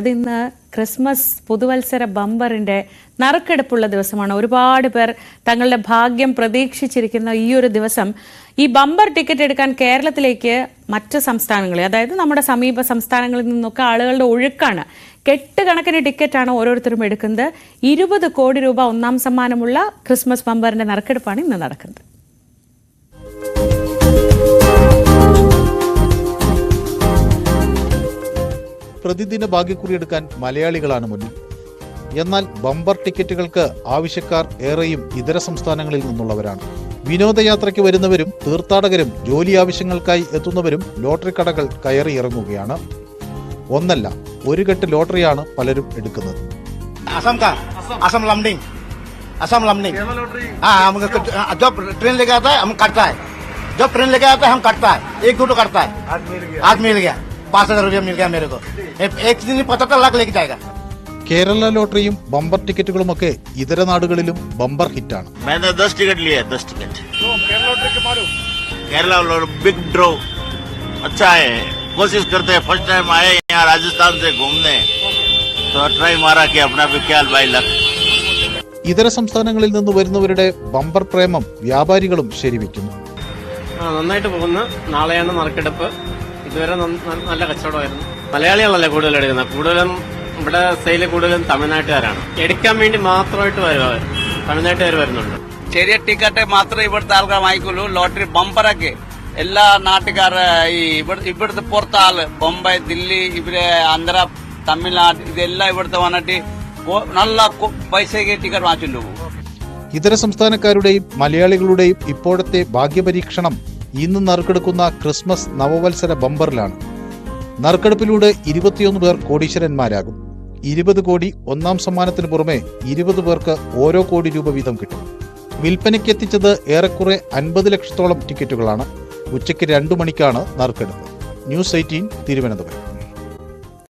അതിന്ന് ക്രിസ്മസ് പുതുവത്സര ബമ്പറിന്റെ നറുക്കെടുപ്പുള്ള ദിവസമാണ്. ഒരുപാട് പേർ തങ്ങളുടെ ഭാഗ്യം പ്രതീക്ഷിച്ചിരിക്കുന്ന ഈ ഒരു ദിവസം ഈ ബമ്പർ ടിക്കറ്റ് എടുക്കാൻ കേരളത്തിലേക്ക് മറ്റ് സംസ്ഥാനങ്ങളിൽ, അതായത് നമ്മുടെ സമീപ സംസ്ഥാനങ്ങളിൽ നിന്നൊക്കെ ആളുകളുടെ ഒഴുക്കാണ്. കെട്ടുകണക്കിന് ടിക്കറ്റാണ് ഓരോരുത്തരും എടുക്കുന്നത്. 20 കോടി രൂപ ഒന്നാം സമ്മാനമുള്ള ക്രിസ്മസ് ബമ്പറിന്റെ നറുക്കെടുപ്പാണ് ഇന്ന് നടക്കുന്നത്. പ്രതിദിന ഭാഗ്യക്കുറി എടുക്കാൻ മലയാളികളാണ് മുന്നിൽ. എന്നാൽ ബമ്പർ ടിക്കറ്റുകൾക്ക് ആവശ്യക്കാർ ഏറെയും ഇതര സംസ്ഥാനങ്ങളിൽ നിന്നുള്ളവരാണ്. വിനോദയാത്രയ്ക്ക് വരുന്നവരും തീർത്ഥാടകരും ജോലി ആവശ്യങ്ങൾക്കായി എത്തുന്നവരും ലോട്ടറി കടകൾ കയറി ഇറങ്ങുകയാണ്. ഒന്നല്ല, ഒരു കെട്ട് ലോട്ടറിയാണ് പലരും എടുക്കുന്നത്. കേരള ലോട്ടറിയും ബമ്പർ ടിക്കറ്റുകളുമൊക്കെ ഇതര നാടുകളിലും ബമ്പർ ഹിറ്റാണ്. कोशिश करते हैं, फर्स्ट टाइम आए यहाँ राजस्थान से घूमने, तो ट्राई मारा कि अपना भी ख्याल भाई लग. ഇതര സംസ്ഥാനങ്ങളിൽ നിന്ന് വരുന്നവരുടെ ബമ്പർ പ്രേമം വ്യാപാരികളും ശരിവെക്കുന്നു. നന്നായിട്ട് പോകുന്നു. നാളെയാണ് നറുക്കെടുപ്പ്. ഇതുവരെ നല്ല കച്ചവടമായിരുന്നു. മലയാളികളല്ല കൂടുതൽ എടുക്കുന്നത്. കൂടുതലും ഇവിടെ സെയില് കൂടുതലും തമിഴ്നാട്ടുകാരാണ്. എടുക്കാൻ വേണ്ടി മാത്രമായിട്ട് വരുന്നവർ തമിഴ്നാട്ടുകാർ വരുന്നുണ്ട്. ചെറിയ ടിക്കറ്റ് മാത്രമേ ഇവിടുത്തെ ആൾക്കാർ വാങ്ങിക്കുള്ളൂ. ലോട്ടറി ബമ്പറൊക്കെ എല്ലാ നാട്ടുകാർ ഈ ഇവിടുത്തെ പുറത്തെ ആള് ബൊംബൈ, ദില്ലി, ഇവര് ആന്ധ്ര, തമിഴ്നാട് ഇതെല്ലാം ഇവിടുത്തെ വന്നിട്ട് നല്ല പൈസയ്ക്ക് ടിക്കറ്റ് വാങ്ങിച്ചു പോകും. ഇതര സംസ്ഥാനക്കാരുടെയും മലയാളികളുടെയും ഇപ്പോഴത്തെ ഭാഗ്യപരീക്ഷണം ഇന്ന് നറുക്കെടുക്കുന്ന ക്രിസ്മസ് നവവത്സര ബമ്പറിലാണ്. നറുക്കെടുപ്പിലൂടെ 21 പേർ കോടീശ്വരന്മാരാകും. 20 കോടി ഒന്നാം സമ്മാനത്തിന് പുറമെ 20 പേർക്ക് ഓരോ കോടി രൂപ വീതം കിട്ടും. വിൽപ്പനയ്ക്കെത്തിച്ചത് ഏറെക്കുറെ 50 ലക്ഷത്തോളം ടിക്കറ്റുകളാണ്. ഉച്ചയ്ക്ക് 2 മണിക്കാണ് നറുക്കെടുപ്പ്. ന്യൂസ് 18 തിരുവനന്തപുരം.